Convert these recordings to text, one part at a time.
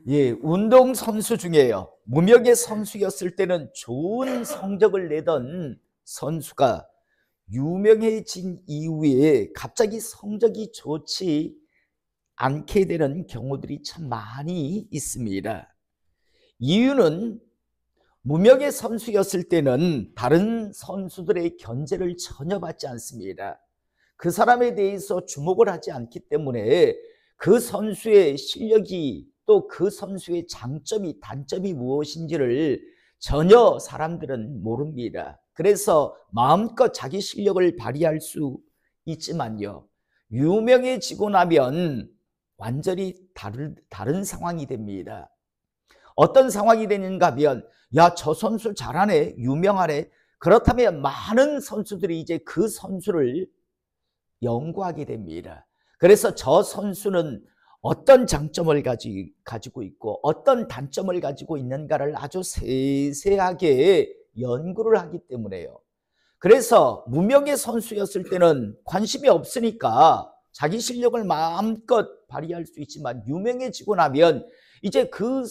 예, 운동선수 중에요. 무명의 선수였을 때는 좋은 성적을 내던 선수가 유명해진 이후에 갑자기 성적이 좋지 않게 되는 경우들이 참 많이 있습니다. 이유는 무명의 선수였을 때는 다른 선수들의 견제를 전혀 받지 않습니다. 그 사람에 대해서 주목을 하지 않기 때문에 그 선수의 실력이 또 그 선수의 장점이 단점이 무엇인지를 전혀 사람들은 모릅니다. 그래서 마음껏 자기 실력을 발휘할 수 있지만요, 유명해지고 나면 완전히 다른 상황이 됩니다. 어떤 상황이 되는가 하면, 야, 저 선수 잘하네, 유명하네. 그렇다면 많은 선수들이 이제 그 선수를 연구하게 됩니다. 그래서 저 선수는 어떤 장점을 가지고 있고 어떤 단점을 가지고 있는가를 아주 세세하게 연구를 하기 때문에요. 그래서 무명의 선수였을 때는 관심이 없으니까 자기 실력을 마음껏 발휘할 수 있지만, 유명해지고 나면 이제 그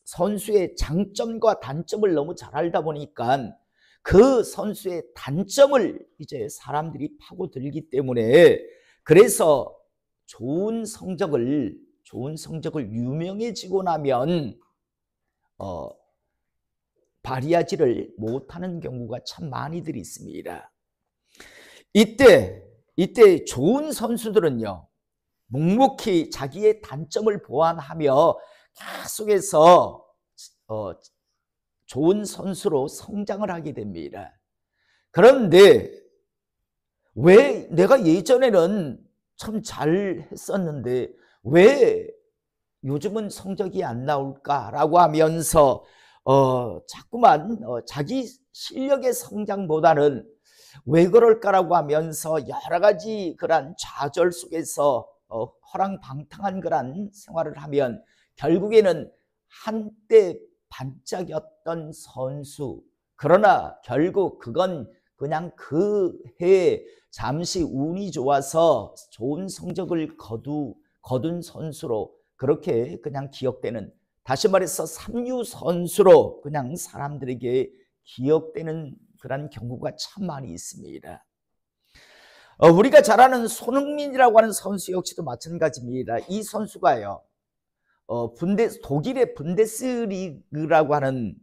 선수의 장점과 단점을 너무 잘 알다 보니까 그 선수의 단점을 이제 사람들이 파고들기 때문에, 그래서 좋은 성적을 유명해지고 나면 발휘하지를 못하는 경우가 참 많이들 있습니다. 이때 좋은 선수들은요, 묵묵히 자기의 단점을 보완하며 계속해서 좋은 선수로 성장을 하게 됩니다. 그런데 왜 내가 예전에는 참 잘했었는데 왜 요즘은 성적이 안 나올까라고 하면서 자꾸만 자기 실력의 성장보다는 왜 그럴까라고 하면서 여러 가지 그런 좌절 속에서 허랑방탕한 그런 생활을 하면 결국에는 한때 반짝였던 선수, 그러나 결국 그건 그냥 그 해에 잠시 운이 좋아서 좋은 성적을 거둔 선수로 그렇게 그냥 기억되는, 다시 말해서 삼류 선수로 그냥 사람들에게 기억되는 그런 경우가 참 많이 있습니다. 우리가 잘 아는 손흥민이라고 하는 선수 역시도 마찬가지입니다. 이 선수가요, 독일의 분데스리그라고 하는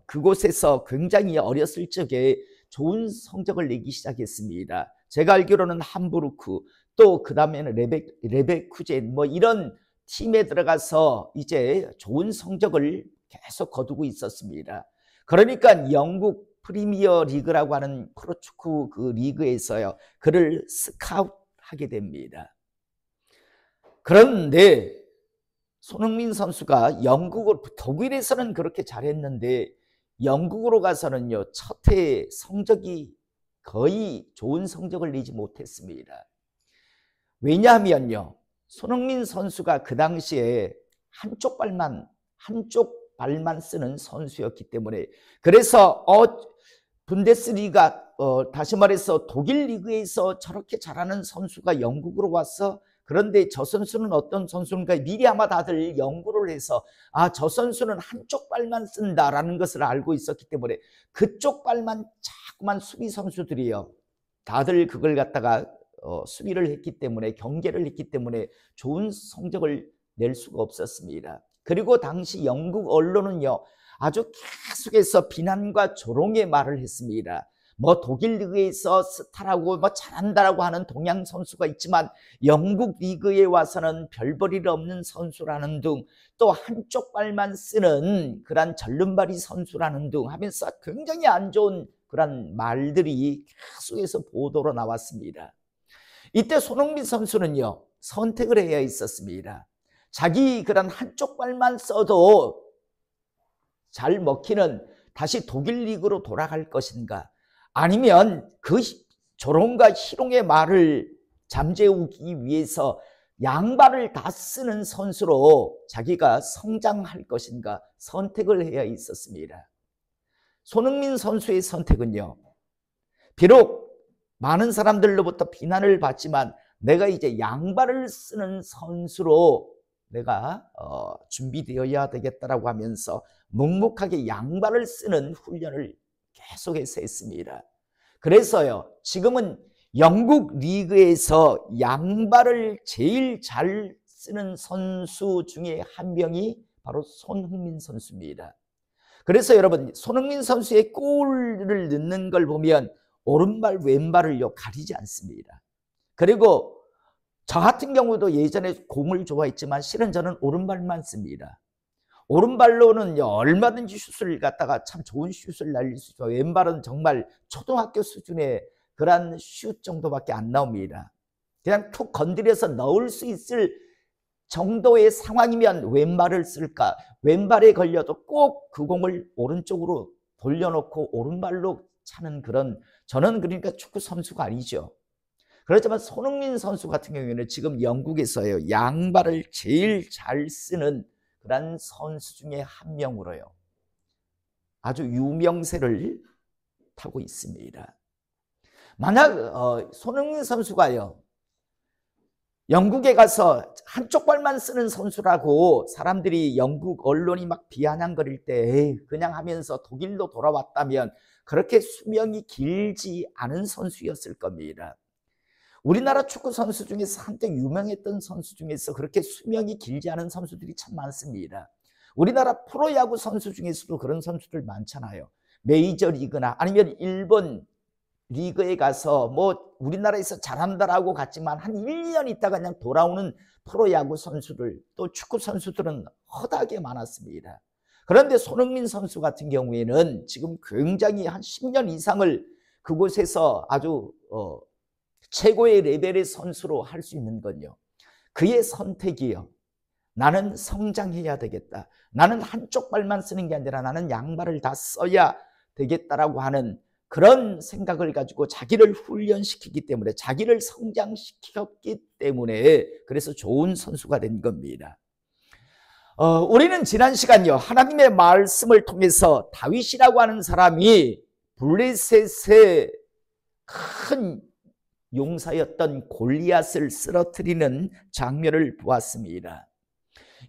그곳에서 굉장히 어렸을 적에 좋은 성적을 내기 시작했습니다. 제가 알기로는 함부르크, 또 그 다음에는 레베쿠젠 뭐 이런 팀에 들어가서 이제 좋은 성적을 계속 거두고 있었습니다. 그러니까 영국 프리미어 리그라고 하는 프로축구 그 리그에서요, 그를 스카웃하게 됩니다. 그런데 손흥민 선수가 독일에서는 그렇게 잘했는데 영국으로 가서는요, 첫 해에 성적이 거의 좋은 성적을 내지 못했습니다. 왜냐하면요, 손흥민 선수가 그 당시에 한쪽 발만 쓰는 선수였기 때문에, 그래서 분데스리가 다시 말해서 독일 리그에서 저렇게 잘하는 선수가 영국으로 와서, 그런데 저 선수는 어떤 선수인가 미리 아마 다들 연구를 해서 저 선수는 한쪽 발만 쓴다라는 것을 알고 있었기 때문에 그쪽 발만 자꾸만 수비 선수들이요, 다들 그걸 갖다가 수비를 했기 때문에, 경계를 했기 때문에 좋은 성적을 낼 수가 없었습니다. 그리고 당시 영국 언론은요, 아주 계속해서 비난과 조롱의 말을 했습니다. 뭐 독일 리그에서 스타라고 뭐 잘한다라고 하는 동양 선수가 있지만 영국 리그에 와서는 별 볼일 없는 선수라는 등, 또 한쪽 발만 쓰는 그런 절름발이 선수라는 등 하면서 굉장히 안 좋은 그런 말들이 계속해서 보도로 나왔습니다. 이때 손흥민 선수는요, 선택을 해야 있었습니다. 자기 그런 한쪽 발만 써도 잘 먹히는 다시 독일 리그로 돌아갈 것인가, 아니면 그 조롱과 희롱의 말을 잠재우기 위해서 양발을 다 쓰는 선수로 자기가 성장할 것인가, 선택을 해야 있었습니다. 손흥민 선수의 선택은요, 비록 많은 사람들로부터 비난을 받지만 내가 이제 양발을 쓰는 선수로 내가 준비되어야 되겠다라고 하면서 묵묵하게 양발을 쓰는 훈련을 계속해서 했습니다. 그래서요, 지금은 영국 리그에서 양발을 제일 잘 쓰는 선수 중에 한 명이 바로 손흥민 선수입니다. 그래서 여러분, 손흥민 선수의 골을 넣는 걸 보면 오른발 왼발을요 가리지 않습니다. 그리고 저 같은 경우도 예전에 공을 좋아했지만 실은 저는 오른발만 씁니다. 오른발로는 얼마든지 슛을 갖다가 참 좋은 슛을 날릴 수 있죠. 왼발은 정말 초등학교 수준의 그런 슛 정도밖에 안 나옵니다. 그냥 툭 건드려서 넣을 수 있을 정도의 상황이면 왼발을 쓸까? 왼발에 걸려도 꼭 그 공을 오른쪽으로 돌려놓고 오른발로 차는 그런, 저는 그러니까 축구 선수가 아니죠. 그렇지만 손흥민 선수 같은 경우에는 지금 영국에서요, 양발을 제일 잘 쓰는 그런 선수 중에 한 명으로요, 아주 유명세를 타고 있습니다. 만약 손흥민 선수가요, 영국에 가서 한쪽 발만 쓰는 선수라고 사람들이 영국 언론이 막 비아냥거릴 때 그냥 하면서 독일로 돌아왔다면 그렇게 수명이 길지 않은 선수였을 겁니다. 우리나라 축구 선수 중에서 한때 유명했던 선수 중에서 그렇게 수명이 길지 않은 선수들이 참 많습니다. 우리나라 프로야구 선수 중에서도 그런 선수들 많잖아요. 메이저리그나 아니면 일본 리그에 가서 뭐 우리나라에서 잘한다라고 갔지만 한 1년 있다가 그냥 돌아오는 프로야구 선수들, 또 축구 선수들은 허다하게 많았습니다. 그런데 손흥민 선수 같은 경우에는 지금 굉장히 한 10년 이상을 그곳에서 아주 최고의 레벨의 선수로 할 수 있는 건요, 그의 선택이요, 나는 성장해야 되겠다, 나는 한쪽 발만 쓰는 게 아니라 나는 양발을 다 써야 되겠다라고 하는 그런 생각을 가지고 자기를 훈련시키기 때문에, 자기를 성장시켰기 때문에 그래서 좋은 선수가 된 겁니다. 우리는 지난 시간요, 하나님의 말씀을 통해서 다윗이라고 하는 사람이 블레셋의 큰 용사였던 골리앗을 쓰러뜨리는 장면을 보았습니다.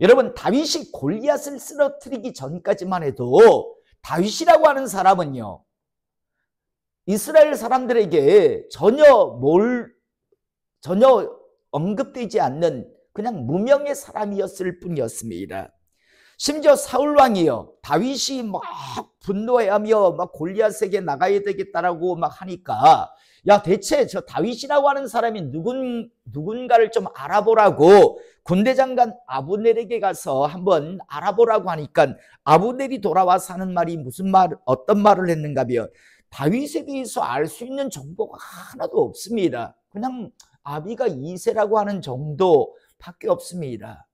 여러분, 다윗이 골리앗을 쓰러뜨리기 전까지만 해도 다윗이라고 하는 사람은요, 이스라엘 사람들에게 전혀 언급되지 않는 그냥 무명의 사람이었을 뿐이었습니다. 심지어 사울왕이요, 다윗이 막 분노하며 막 골리앗에게 나가야 되겠다라고 막 하니까, 야, 대체 저 다윗이라고 하는 사람이 누군가를 좀 알아보라고 군대 장관 아브넬에게 가서 한번 알아보라고 하니까, 아브넬이 돌아와서 하는 말이 어떤 말을 했는가 하면, 다윗에 대해서 알 수 있는 정보가 하나도 없습니다. 그냥 아비가 이세라고 하는 정도밖에 없습니다.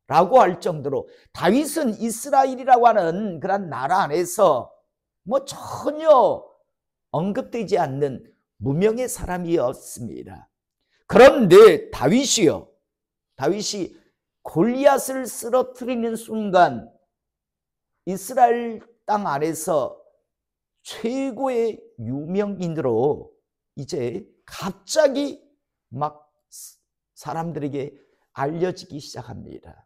라고 할 정도로 다윗은 이스라엘이라고 하는 그런 나라 안에서 뭐 전혀 언급되지 않는 무명의 사람이었습니다. 그런데 다윗이 골리앗을 쓰러뜨리는 순간 이스라엘 땅 안에서 최고의 유명인으로 이제 갑자기 막 사람들에게 알려지기 시작합니다.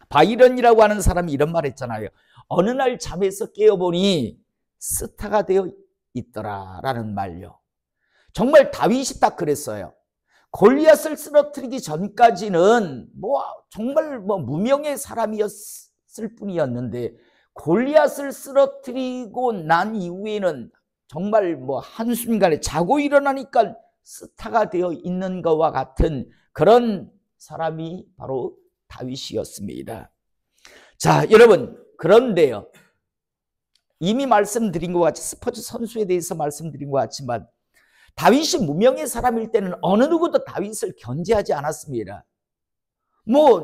바이런이라고 하는 사람이 이런 말 했잖아요. 어느 날 잠에서 깨어보니 스타가 되어 있더라라는 말요. 정말 다윗이 딱 그랬어요. 골리앗을 쓰러뜨리기 전까지는 정말 무명의 사람이었을 뿐이었는데, 골리앗을 쓰러뜨리고 난 이후에는 정말 한순간에 자고 일어나니까 스타가 되어 있는 것과 같은 그런 사람이 바로 다윗이었습니다. 자, 여러분, 그런데요, 이미 말씀드린 것 같이 스포츠 선수에 대해서 말씀드린 것 같지만 다윗이 무명의 사람일 때는 어느 누구도 다윗을 견제하지 않았습니다.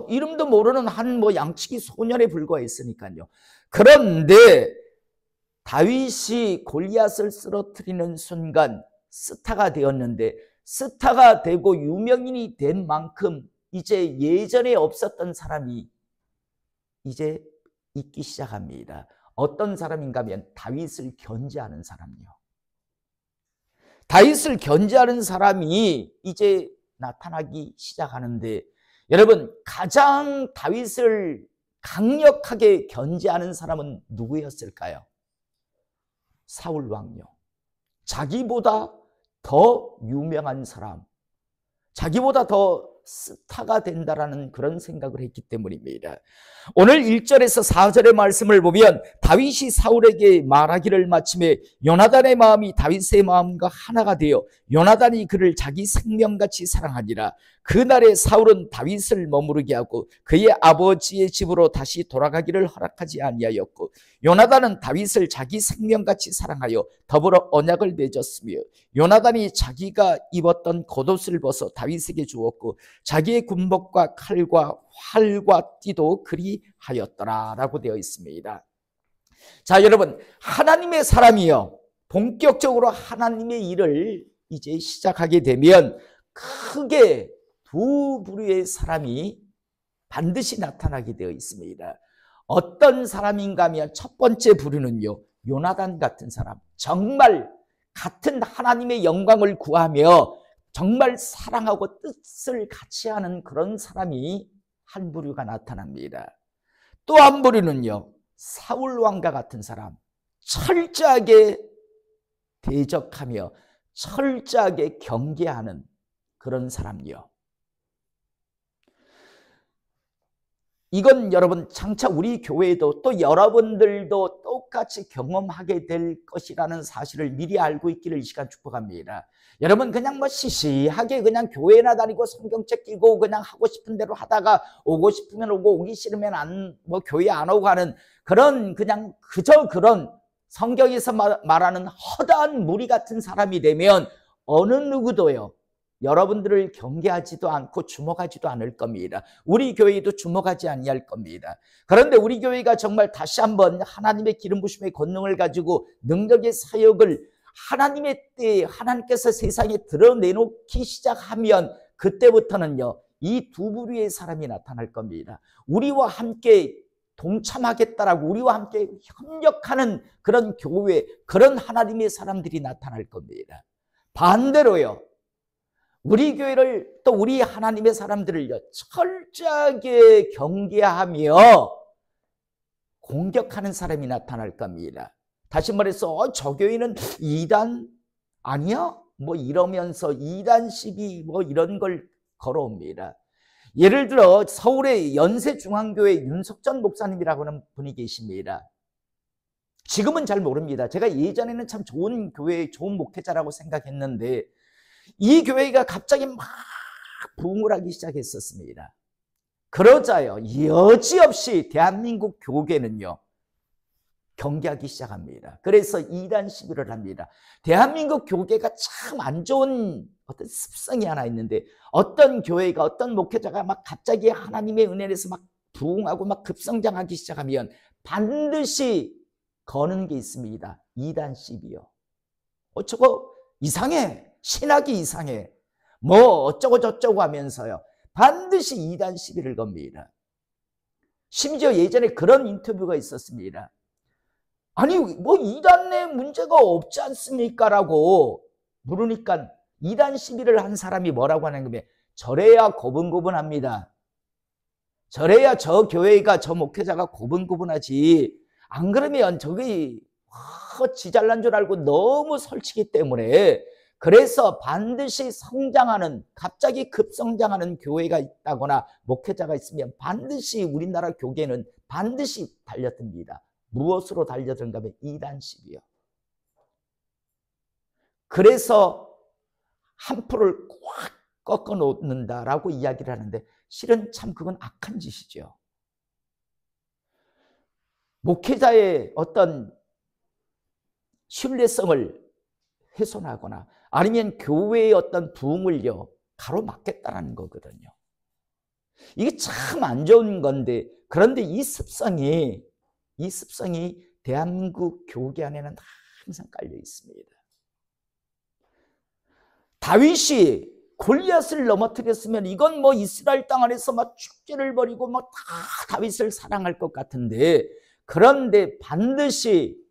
이름도 모르는 한 양치기 소년에 불과했으니까요. 그런데 다윗이 골리앗을 쓰러뜨리는 순간 스타가 되었는데, 스타가 되고 유명인이 된 만큼 이제 예전에 없었던 사람이 이제 있기 시작합니다. 어떤 사람인가 하면 다윗을 견제하는 사람이요. 다윗을 견제하는 사람이 이제 나타나기 시작하는데, 여러분, 가장 다윗을 강력하게 견제하는 사람은 누구였을까요? 사울 왕요. 자기보다 더 유명한 사람, 자기보다 더 스타가 된다라는 그런 생각을 했기 때문입니다. 오늘 1절에서 4절의 말씀을 보면 다윗이 사울에게 말하기를 마침에 요나단의 마음이 다윗의 마음과 하나가 되어 요나단이 그를 자기 생명같이 사랑하니라. 그날에 사울은 다윗을 머무르게 하고 그의 아버지의 집으로 다시 돌아가기를 허락하지 아니하였고 요나단은 다윗을 자기 생명같이 사랑하여 더불어 언약을 맺었으며 요나단이 자기가 입었던 겉옷을 벗어 다윗에게 주었고 자기의 군복과 칼과 활과 띠도 그리 하였더라 라고 되어 있습니다. 자, 여러분, 하나님의 사람이요, 본격적으로 하나님의 일을 이제 시작하게 되면 크게 두 부류의 사람이 반드시 나타나게 되어 있습니다. 어떤 사람인가 하면 첫 번째 부류는요, 요나단 같은 사람, 정말 같은 하나님의 영광을 구하며 정말 사랑하고 뜻을 같이 하는 그런 사람이 한 부류가 나타납니다. 또 한 부류는요, 사울 왕과 같은 사람, 철저하게 대적하며 철저하게 경계하는 그런 사람이요. 이건 여러분 장차 우리 교회도 또 여러분들도 똑같이 경험하게 될 것이라는 사실을 미리 알고 있기를 이 시간 축복합니다. 여러분, 그냥 뭐 시시하게 그냥 교회나 다니고 성경책 끼고 그냥 하고 싶은 대로 하다가 오고 싶으면 오고 오기 싫으면 뭐 교회 안 오고 하는 그런 그냥 그저 그런 성경에서 말하는 허다한 무리 같은 사람이 되면 어느 누구도요, 여러분들을 경계하지도 않고 주목하지도 않을 겁니다. 우리 교회도 주목하지 아니할 겁니다. 그런데 우리 교회가 정말 다시 한번 하나님의 기름 부심의 권능을 가지고 능력의 사역을 하나님의 때에 하나님께서 세상에 드러내놓기 시작하면 그때부터는요, 이 두 부류의 사람이 나타날 겁니다. 우리와 함께 동참하겠다라고 우리와 함께 협력하는 그런 교회, 그런 하나님의 사람들이 나타날 겁니다. 반대로요, 우리 교회를 또 우리 하나님의 사람들을요, 철저하게 경계하며 공격하는 사람이 나타날 겁니다. 다시 말해서 저 교회는 이단 아니야? 뭐 이러면서 이단 시비 뭐 이런 걸 걸어옵니다. 예를 들어 서울의 연세중앙교회 윤석전 목사님이라고 하는 분이 계십니다. 지금은 잘 모릅니다. 제가 예전에는 참 좋은 교회, 좋은 목회자라고 생각했는데 이 교회가 갑자기 막 부흥을 하기 시작했었습니다. 그러자요, 여지없이 대한민국 교계는요, 경계하기 시작합니다. 그래서 이단 시비를 합니다. 대한민국 교계가 참 안 좋은 어떤 습성이 하나 있는데 어떤 교회가 어떤 목회자가 막 갑자기 하나님의 은혜에서 막 부흥하고 막 급성장하기 시작하면 반드시 거는 게 있습니다. 이단 시비요. 저거 이상해. 신학이 이상해. 뭐 어쩌고 저쩌고 하면서요, 반드시 이단 시비를 겁니다. 심지어 예전에 그런 인터뷰가 있었습니다. 아니 뭐 이단 내 문제가 없지 않습니까? 라고 물으니까 이단 시비를 한 사람이 뭐라고 하는 거면 저래야 고분고분합니다. 저래야 저 교회가 저 목회자가 고분고분하지, 안 그러면 저기 지 잘난 줄 알고 너무 설치기 때문에 그래서 반드시 성장하는, 갑자기 급성장하는 교회가 있다거나 목회자가 있으면 반드시 우리나라 교계는 반드시 달려듭니다. 무엇으로 달려든가 하면 이단식이요. 그래서 한 풀을 꽉 꺾어 놓는다라고 이야기를 하는데 실은 참 그건 악한 짓이죠. 목회자의 어떤 신뢰성을 훼손하거나 아니면 교회의 어떤 부흥을요 가로막겠다라는 거거든요. 이게 참 안 좋은 건데, 그런데 이 습성이 대한민국 교계 안에는 항상 깔려 있습니다. 다윗이 골리앗을 넘어뜨렸으면 이건 뭐 이스라엘 땅 안에서 막 축제를 벌이고 막 다 다윗을 사랑할 것 같은데, 그런데 반드시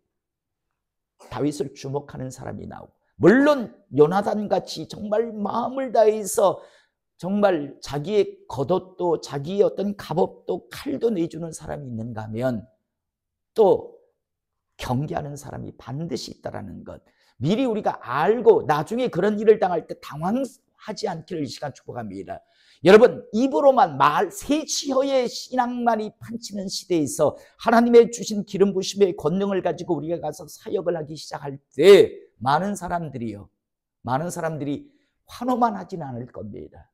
다윗을 주목하는 사람이 나오고, 물론 요나단 같이 정말 마음을 다해서 정말 자기의 겉옷도 자기의 어떤 갑옷도 칼도 내주는 사람이 있는가 하면 또 경계하는 사람이 반드시 있다는 것, 미리 우리가 알고 나중에 그런 일을 당할 때 당황하지 않기를 이 시간 축복합니다. 여러분, 입으로만 새치허의 신앙만이 판치는 시대에서 하나님의 주신 기름 부심의 권능을 가지고 우리가 가서 사역을 하기 시작할 때 많은 사람들이 환호만 하지는 않을 겁니다.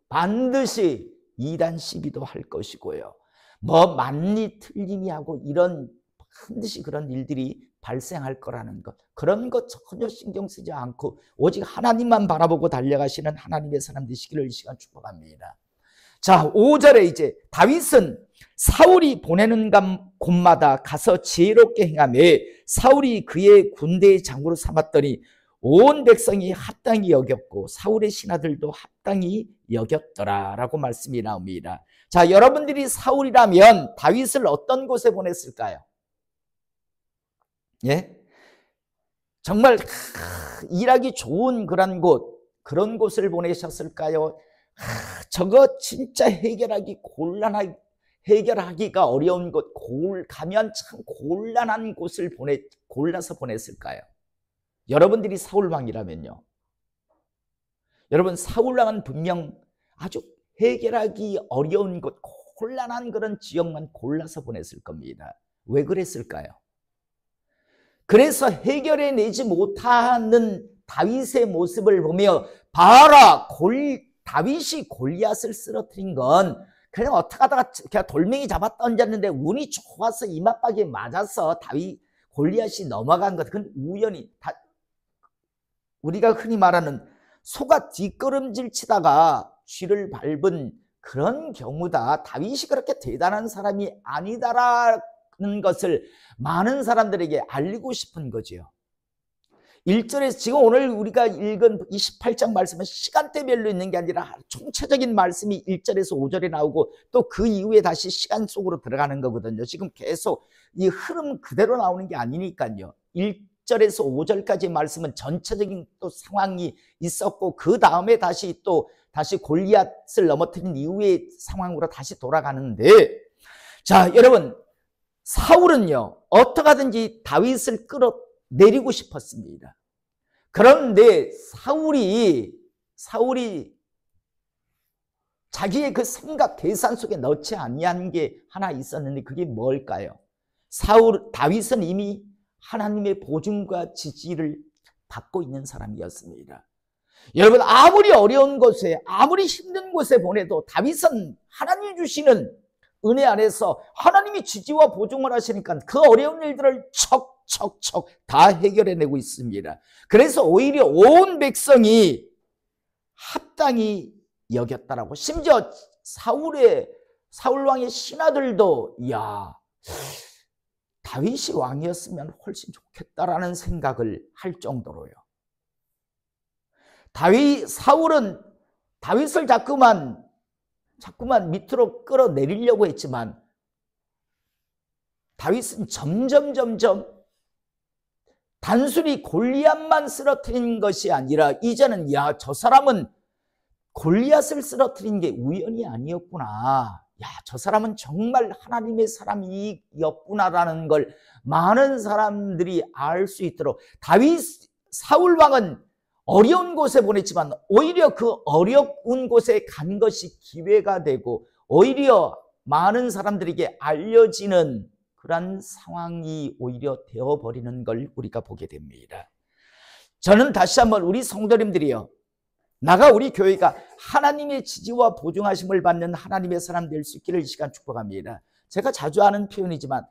반드시 이단 시비도 할 것이고요. 뭐 만리 틀림이 하고 이런 반드시 그런 일들이 발생할 거라는 것, 그런 것 전혀 신경 쓰지 않고 오직 하나님만 바라보고 달려가시는 하나님의 사람 되시기를 이 시간 축복합니다. 자, 5절에 이제 다윗은 사울이 보내는 곳마다 가서 지혜롭게 행하며 사울이 그의 군대의 장구로 삼았더니 온 백성이 합당히 여겼고 사울의 신하들도 합당히 여겼더라 라고 말씀이 나옵니다. 자, 여러분들이 사울이라면 다윗을 어떤 곳에 보냈을까요? 예? 정말 일하기 좋은 그런 곳을 보내셨을까요? 저거 진짜 해결하기가 어려운 곳, 가면 참 곤란한 곳을 골라서 보냈을까요? 여러분들이 사울왕이라면요. 여러분, 사울왕은 분명 아주 해결하기 어려운 곳, 곤란한 그런 지역만 골라서 보냈을 겁니다. 왜 그랬을까요? 그래서 해결해내지 못하는 다윗의 모습을 보며 봐라, 다윗이 골리앗을 쓰러뜨린 건 그냥 어떻게 하다가 그냥 돌멩이 잡아 던졌는데 운이 좋아서 이마박에 맞아서 골리앗이 넘어간 것, 그건 우연히 우리가 흔히 말하는 소가 뒷걸음질 치다가 쥐를 밟은 그런 경우다. 다윗이 그렇게 대단한 사람이 아니다라는 것을 많은 사람들에게 알리고 싶은 거지요. 1절에서 지금 오늘 우리가 읽은 28장 말씀은 시간대별로 있는 게 아니라 총체적인 말씀이 1절에서 5절에 나오고 또 그 이후에 다시 시간 속으로 들어가는 거거든요. 지금 계속 이 흐름 그대로 나오는 게 아니니까요. 1절에서 5절까지 말씀은 전체적인 또 상황이 있었고 그 다음에 다시 골리앗을 넘어뜨린 이후의 상황으로 다시 돌아가는데, 자, 여러분, 사울은요 어떻게든지 다윗을 끌어내리고 싶었습니다. 그런데 사울이 자기의 그 생각 계산 속에 넣지 아니한 게 하나 있었는데 그게 뭘까요? 다윗은 이미 하나님의 보증과 지지를 받고 있는 사람이었습니다. 여러분, 아무리 어려운 곳에, 아무리 힘든 곳에 보내도 다윗은 하나님이 주시는 은혜 안에서 하나님이 지지와 보증을 하시니까 그 어려운 일들을 척척척 다 해결해내고 있습니다. 그래서 오히려 온 백성이 합당히 여겼다라고, 심지어 사울왕의 신하들도 야, 다윗이 왕이었으면 훨씬 좋겠다라는 생각을 할 정도로요. 사울은 다윗을 자꾸만 밑으로 끌어내리려고 했지만 다윗은 점점 단순히 골리앗만 쓰러뜨린 것이 아니라 이제는 야, 저 사람은 골리앗을 쓰러뜨린 게 우연이 아니었구나. 야, 저 사람은 정말 하나님의 사람이었구나라는 걸 많은 사람들이 알 수 있도록 사울 왕은 어려운 곳에 보냈지만 오히려 그 어려운 곳에 간 것이 기회가 되고 오히려 많은 사람들에게 알려지는 그런 상황이 오히려 되어버리는 걸 우리가 보게 됩니다. 저는 다시 한번 우리 성도님들이요, 우리 교회가 하나님의 지지와 보증하심을 받는 하나님의 사람 될 수 있기를 이 시간 축복합니다. 제가 자주 하는 표현이지만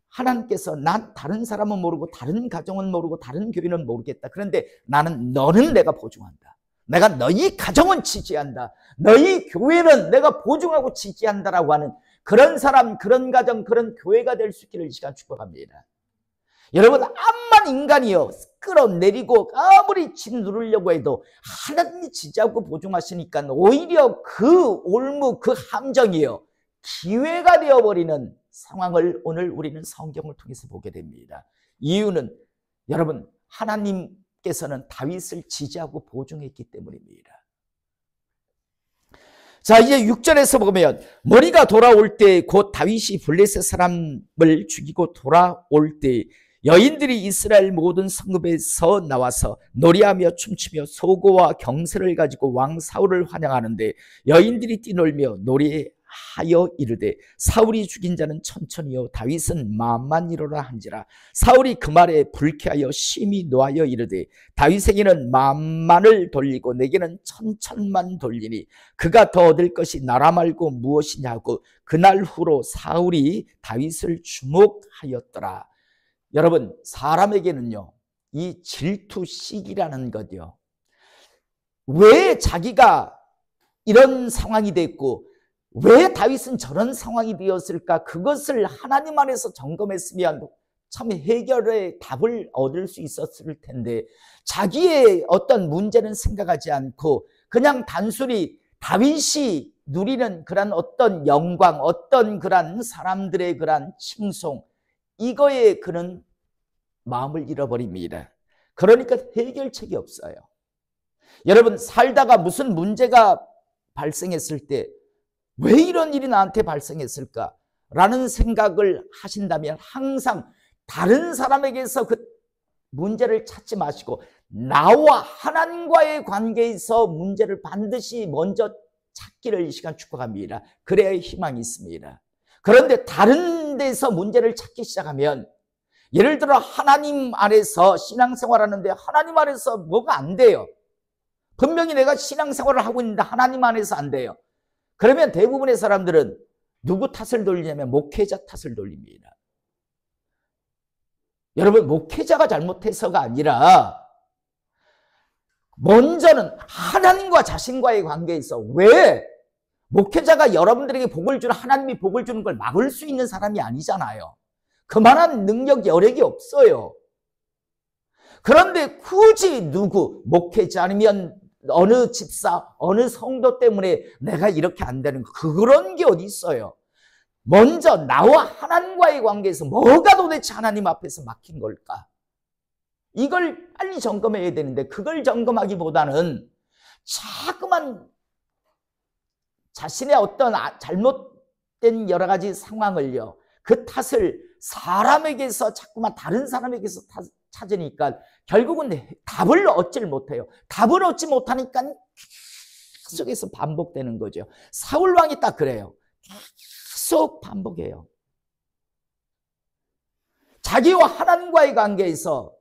하나님께서 난 다른 사람은 모르고 다른 가정은 모르고 다른 교회는 모르겠다. 그런데 너는 내가 보증한다. 내가 너희 가정은 지지한다. 너희 교회는 내가 보증하고 지지한다라고 하는 그런 사람, 그런 가정, 그런 교회가 될 수 있기를 이 시간 축복합니다. 여러분, 암만 인간이요 끌어내리고 아무리 짓누르려고 해도 하나님이 지지하고 보증하시니까 오히려 그 올무, 그 함정이요 기회가 되어버리는 상황을 오늘 우리는 성경을 통해서 보게 됩니다. 이유는 여러분, 하나님께서는 다윗을 지지하고 보증했기 때문입니다. 자, 이제 6절에서 보면 머리가 돌아올 때 곧 다윗이 블레셋 사람을 죽이고 돌아올 때 여인들이 이스라엘 모든 성읍에서 나와서 노래하며 춤추며 소고와 경세를 가지고 왕 사울을 환영하는데 여인들이 뛰놀며 노래하여 이르되 사울이 죽인 자는 천천히요 다윗은 만만이로라 한지라. 사울이 그 말에 불쾌하여 심히 노하여 이르되 다윗에게는 만만을 돌리고 내게는 천천만 돌리니 그가 더 얻을 것이 나라 말고 무엇이냐고 그날 후로 사울이 다윗을 주목하였더라. 여러분, 사람에게는요, 이 질투식이라는 것이요, 왜 자기가 이런 상황이 됐고 왜 다윗은 저런 상황이 되었을까? 그것을 하나님 안에서 점검했으면 참 해결의 답을 얻을 수 있었을 텐데 자기의 어떤 문제는 생각하지 않고 그냥 단순히 다윗이 누리는 그런 어떤 영광, 어떤 그런 사람들의 그런 칭송, 이거에 그는 마음을 잃어버립니다. 그러니까 해결책이 없어요. 여러분, 살다가 무슨 문제가 발생했을 때 왜 이런 일이 나한테 발생했을까? 라는 생각을 하신다면 항상 다른 사람에게서 그 문제를 찾지 마시고 나와 하나님과의 관계에서 문제를 반드시 먼저 찾기를 이 시간 축복합니다. 그래야 희망이 있습니다. 그런데 다른 데서 문제를 찾기 시작하면 예를 들어 하나님 안에서 신앙생활하는데 하나님 안에서 뭐가 안 돼요. 분명히 내가 신앙생활을 하고 있는데 하나님 안에서 안 돼요. 그러면 대부분의 사람들은 누구 탓을 돌리냐면 목회자 탓을 돌립니다. 여러분, 목회자가 잘못해서가 아니라 먼저는 하나님과 자신과의 관계에서 왜 목회자가 여러분들에게 복을 주는 하나님이 복을 주는 걸 막을 수 있는 사람이 아니잖아요. 그만한 능력, 여력이 없어요. 그런데 굳이 누구, 목회자 아니면 어느 집사, 어느 성도 때문에 내가 이렇게 안 되는 거, 그런 게 어디 있어요. 먼저 나와 하나님과의 관계에서 뭐가 도대체 하나님 앞에서 막힌 걸까? 이걸 빨리 점검해야 되는데 그걸 점검하기보다는 자꾸만 자신의 어떤 잘못된 여러 가지 상황을요, 그 탓을 사람에게서 자꾸만 다른 사람에게서 찾으니까 결국은 답을 얻질 못해요. 답을 얻지 못하니까 계속해서 반복되는 거죠. 사울 왕이 딱 그래요. 계속 반복해요. 자기와 하나님과의 관계에서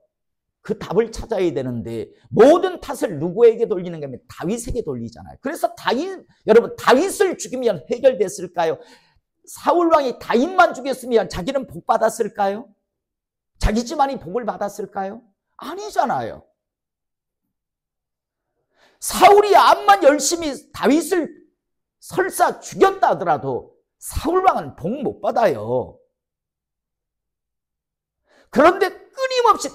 그 답을 찾아야 되는데 모든 탓을 누구에게 돌리는가 하면 다윗에게 돌리잖아요. 그래서 여러분, 다윗을 죽이면 해결됐을까요? 사울 왕이 다윗만 죽였으면 자기는 복 받았을까요? 자기 집안이 복을 받았을까요? 아니잖아요. 사울이 암만 열심히 다윗을 설사 죽였다 하더라도 사울 왕은 복 못 받아요. 그런데 끊임없이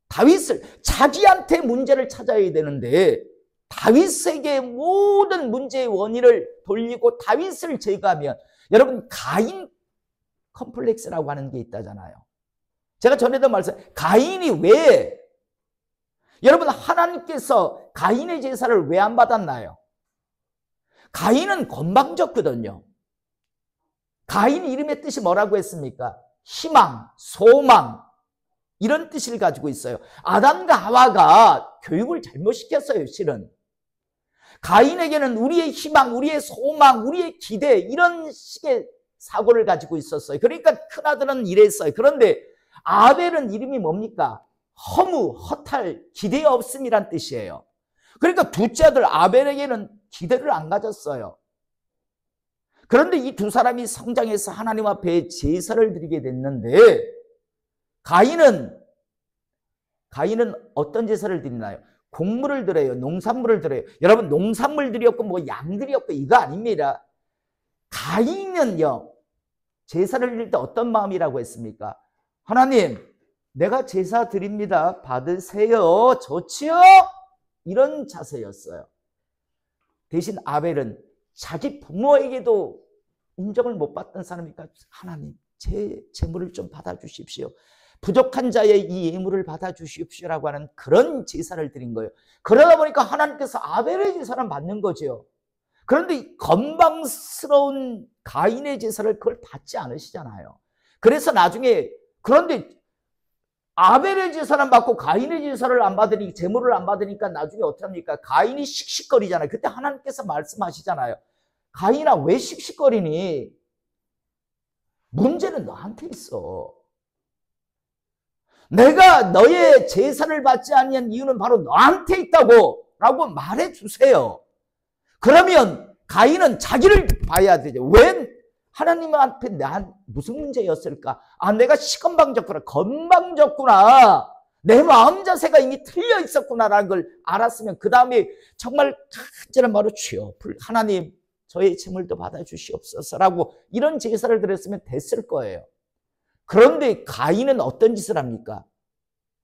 다윗을 자기한테 문제를 찾아야 되는데 다윗에게 모든 문제의 원인을 돌리고 다윗을 제거하면 여러분, 가인 컴플렉스라고 하는 게 있다잖아요. 제가 전에도 말했어요. 가인이 왜, 여러분, 하나님께서 가인의 제사를 왜 안 받았나요? 가인은 건방졌거든요. 가인 이름의 뜻이 뭐라고 했습니까? 희망, 소망, 이런 뜻을 가지고 있어요. 아담과 하와가 교육을 잘못 시켰어요, 실은. 가인에게는 우리의 희망, 우리의 소망, 우리의 기대, 이런 식의 사고를 가지고 있었어요. 그러니까 큰아들은 이랬어요. 그런데 아벨은 이름이 뭡니까? 허무, 허탈, 기대 없음이란 뜻이에요. 그러니까 둘째 아들 아벨에게는 기대를 안 가졌어요. 그런데 이 두 사람이 성장해서 하나님 앞에 제사를 드리게 됐는데 가인은 어떤 제사를 드리나요? 곡물을 드려요. 농산물을 드려요. 여러분, 농산물 드렸고 뭐 양 드렸고 이거 아닙니다. 가인은요, 제사를 드릴 때 어떤 마음이라고 했습니까? 하나님, 내가 제사 드립니다. 받으세요. 좋지요? 이런 자세였어요. 대신 아벨은 자기 부모에게도 인정을 못 받던 사람이니까 하나님, 제 재물을 좀 받아주십시오. 부족한 자의 이 예물을 받아주십시오라고 하는 그런 제사를 드린 거예요. 그러다 보니까 하나님께서 아벨의 제사를 받는 거죠. 그런데 이 건방스러운 가인의 제사를 그걸 받지 않으시잖아요. 그래서 나중에, 그런데 아벨의 제사는 받고 가인의 제사를 안 받으니, 제물을 안 받으니까 나중에 어떻게 합니까? 가인이 씩씩거리잖아요. 그때 하나님께서 말씀하시잖아요. 가인아, 왜 씩씩거리니? 문제는 너한테 있어. 내가 너의 제사를 받지 아니한 이유는 바로 너한테 있다고 라고 말해 주세요. 그러면 가인은 자기를 봐야 되죠. 왜 하나님 앞에 난 무슨 문제였을까? 아, 내가 시건방졌구나, 건방졌구나, 내 마음 자세가 이미 틀려 있었구나라는 걸 알았으면 그 다음에 정말 간절한 말로 주여 하나님 저의 제물도 받아주시옵소서라고 이런 제사를 드렸으면 됐을 거예요. 그런데 가인은 어떤 짓을 합니까?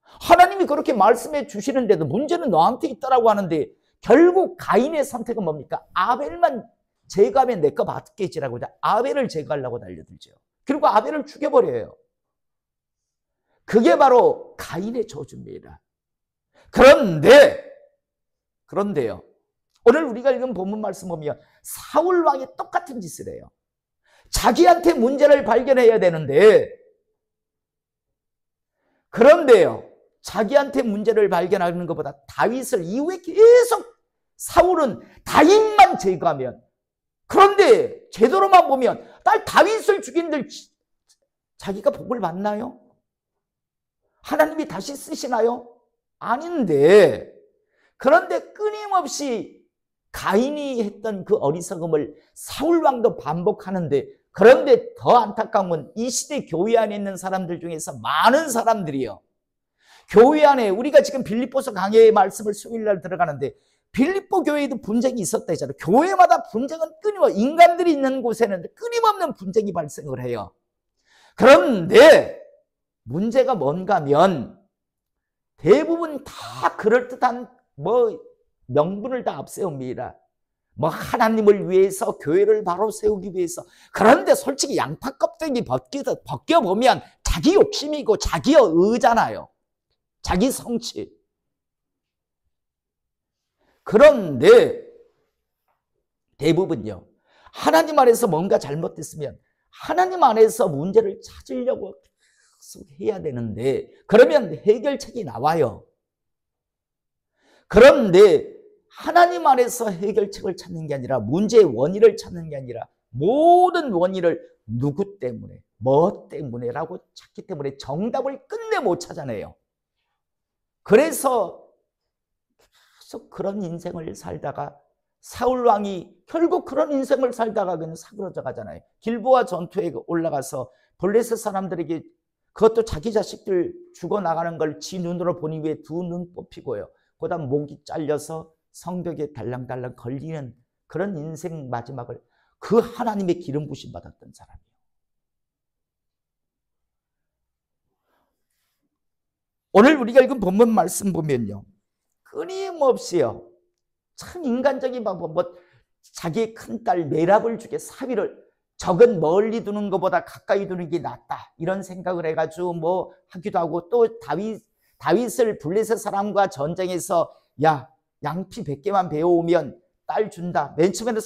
하나님이 그렇게 말씀해 주시는데도 문제는 너한테 있다라고 하는데 결국 가인의 선택은 뭡니까? 아벨만 제거하면 내 거 받겠지라고 아벨을 제거하려고 달려들죠. 그리고 아벨을 죽여버려요. 그게 바로 가인의 저주입니다. 그런데요. 오늘 우리가 읽은 본문 말씀 보면 사울 왕이 똑같은 짓을 해요. 자기한테 문제를 발견해야 되는데, 그런데요, 자기한테 문제를 발견하는 것보다 다윗을 이후에 계속 사울은 다윗만 제거하면, 그런데 제대로만 보면 딸 다윗을 죽인들 자기가 복을 받나요? 하나님이 다시 쓰시나요? 아닌데, 그런데 끊임없이 가인이 했던 그 어리석음을 사울 왕도 반복하는데, 그런데 더 안타까운 건 이 시대 교회 안에 있는 사람들 중에서 많은 사람들이요, 교회 안에 우리가 지금 빌립보서 강해의 말씀을 수요일날 들어가는데 빌립보 교회에도 분쟁이 있었다 했잖아요. 교회마다 분쟁은 끊임없이, 인간들이 있는 곳에는 끊임없는 분쟁이 발생을 해요. 그런데 문제가 뭔가 하면 대부분 다 그럴듯한 명분을 다 앞세웁니다. 하나님을 위해서, 교회를 바로 세우기 위해서. 그런데 솔직히 양파 껍데기 벗겨보면 자기 욕심이고 자기 의잖아요. 자기 성취. 그런데 대부분요, 하나님 안에서 뭔가 잘못됐으면 하나님 안에서 문제를 찾으려고 계속 해야 되는데, 그러면 해결책이 나와요. 그런데 하나님 안에서 해결책을 찾는 게 아니라, 문제의 원인을 찾는 게 아니라 모든 원인을 누구 때문에, 뭐 때문에라고 찾기 때문에 정답을 끝내 못 찾아내요. 그래서 계속 그런 인생을 살다가 사울 왕이 결국 그런 인생을 살다가 그냥 사그러져 가잖아요. 길보아 전투에 올라가서 블레셋 사람들에게, 그것도 자기 자식들 죽어나가는 걸 지 눈으로 보니 왜 두 눈 뽑히고요, 그 다음 목이 잘려서 성벽에 달랑달랑 걸리는 그런 인생 마지막을 그 하나님의 기름 부심 받았던 사람이에요. 오늘 우리가 읽은 본문 말씀 보면요, 끊임없이요, 참 인간적인 방법, 자기의 큰딸 메랍을 죽여 사위를, 적은 멀리 두는 것보다 가까이 두는 게 낫다, 이런 생각을 해가지고 하기도 하고, 또 다윗을 블레셋 사람과 전쟁에서 양피 100개만 베어오면 딸 준다. 맨 처음에는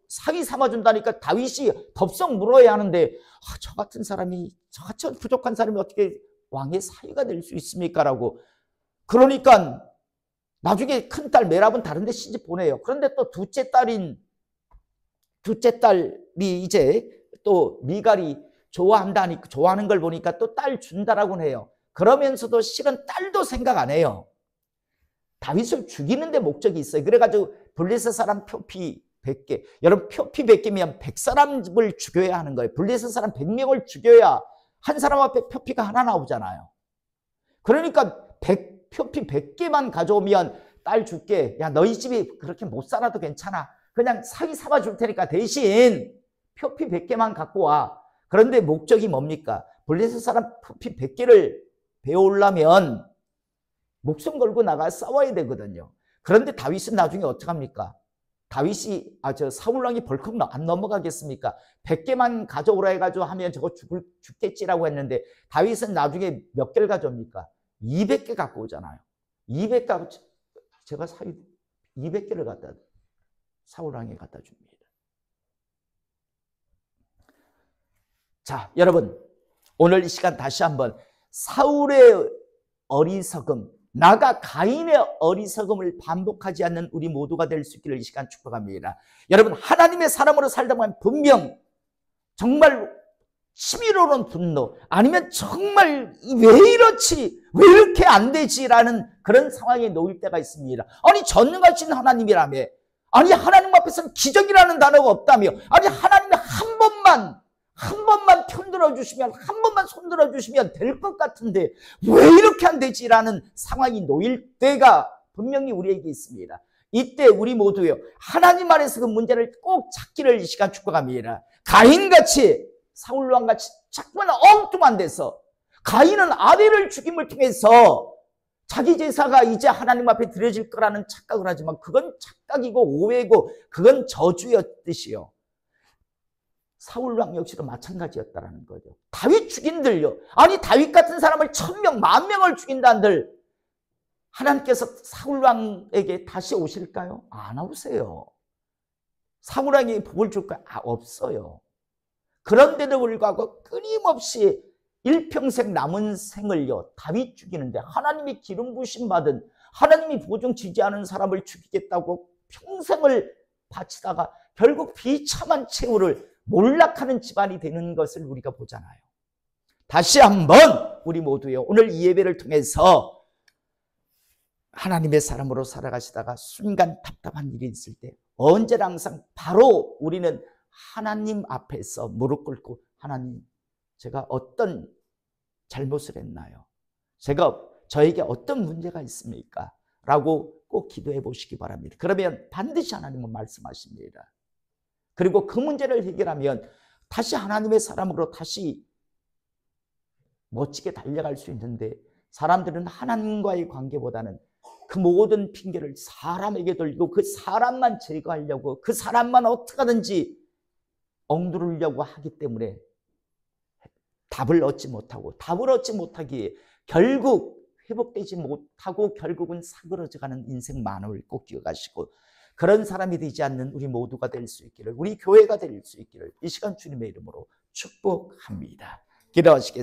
사위 삼아준다니까 다윗이 덥석 물어야 하는데, 저 같은 사람이, 저같이 부족한 사람이 어떻게 왕의 사위가 될 수 있습니까? 라고. 그러니까 나중에 큰딸 메랍은 다른 데 시집 보내요. 그런데 또 둘째 딸이 이제 또 미갈이 좋아하는 걸 보니까 또 딸 준다라고 해요. 그러면서도 실은 딸도 생각 안 해요. 다윗을 죽이는 데 목적이 있어요. 그래가지고 블레셋 사람 표피 100개. 여러분, 표피 100개면 100사람을 죽여야 하는 거예요. 블레셋 사람 100명을 죽여야 한 사람 앞에 표피가 하나 나오잖아요. 그러니까 표피 100개만 가져오면 딸 줄게. 야, 너희 집이 그렇게 못 살아도 괜찮아. 그냥 사위 삼아 줄 테니까 대신 표피 100개만 갖고 와. 그런데 목적이 뭡니까? 블레셋 사람 표피 100개를 배우려면 목숨 걸고 나가 싸워야 되거든요. 그런데 다윗은 나중에 어떻게 합니까? 사울 왕이 벌컥 안 넘어가겠습니까? 100개만 가져오라 해가지고 하면 저거 죽겠지라고 했는데, 다윗은 나중에 몇 개를 가져옵니까? 200개 갖고 오잖아요. 200개, 제가 200개를 갖다 사울왕에 갖다 줍니다. 자, 여러분, 오늘 이 시간 다시 한번 사울의 어리석음, 나가 가인의 어리석음을 반복하지 않는 우리 모두가 될 수 있기를 이 시간 축복합니다. 여러분, 하나님의 사람으로 살다 보면 분명 정말 치밀어오는 분노, 아니면 정말 왜 이렇지, 왜 이렇게 안 되지라는 그런 상황에 놓일 때가 있습니다. 아니, 전능하신 하나님이라며, 아니 하나님 앞에서는 기적이라는 단어가 없다며, 아니 하나님이 한 번만 편들어 주시면, 한 번만 손들어 주시면 될 것 같은데 왜 이렇게 안 되지라는 상황이 놓일 때가 분명히 우리에게 있습니다. 이때 우리 모두요, 하나님 안에서 그 문제를 꼭 찾기를 이 시간 축복합니다. 가인같이, 사울왕같이 자꾸만 엉뚱한 데서, 가인은 아들을 죽임을 통해서 자기 제사가 이제 하나님 앞에 드려질 거라는 착각을 하지만 그건 착각이고 오해고 그건 저주였듯이요. 사울왕 역시도 마찬가지였다는 거죠. 다윗 죽인들요, 아니 다윗 같은 사람을 1000명, 10,000명을 죽인다는들 하나님께서 사울왕에게 다시 오실까요? 안 오세요. 사울왕에게 복을 줄까요? 없어요. 그런데도 불구하고 끊임없이 일평생 남은 생을요, 다윗 죽이는데, 하나님이 기름 부심 받은, 하나님이 보증 지지하는 사람을 죽이겠다고 평생을 바치다가 결국 비참한 최후를 몰락하는 집안이 되는 것을 우리가 보잖아요. 다시 한번 우리 모두요, 오늘 이 예배를 통해서 하나님의 사람으로 살아가시다가 순간 답답한 일이 있을 때 언제나 항상 바로 우리는 하나님 앞에서 무릎 꿇고, 하나님, 제가 어떤 잘못을 했나요? 저에게 어떤 문제가 있습니까? 라고 꼭 기도해 보시기 바랍니다. 그러면 반드시 하나님은 말씀하십니다. 그리고 그 문제를 해결하면 다시 하나님의 사람으로 다시 멋지게 달려갈 수 있는데, 사람들은 하나님과의 관계보다는 그 모든 핑계를 사람에게 돌리고 그 사람만 제거하려고, 그 사람만 어떻게 하든지 엉두르려고 하기 때문에 답을 얻지 못하기에 결국 회복되지 못하고 결국은 사그러져가는 인생 만화를 꼭 기억하시고, 그런 사람이 되지 않는 우리 모두가 될 수 있기를, 우리 교회가 될 수 있기를 이 시간 주님의 이름으로 축복합니다. 기도하시겠습니다.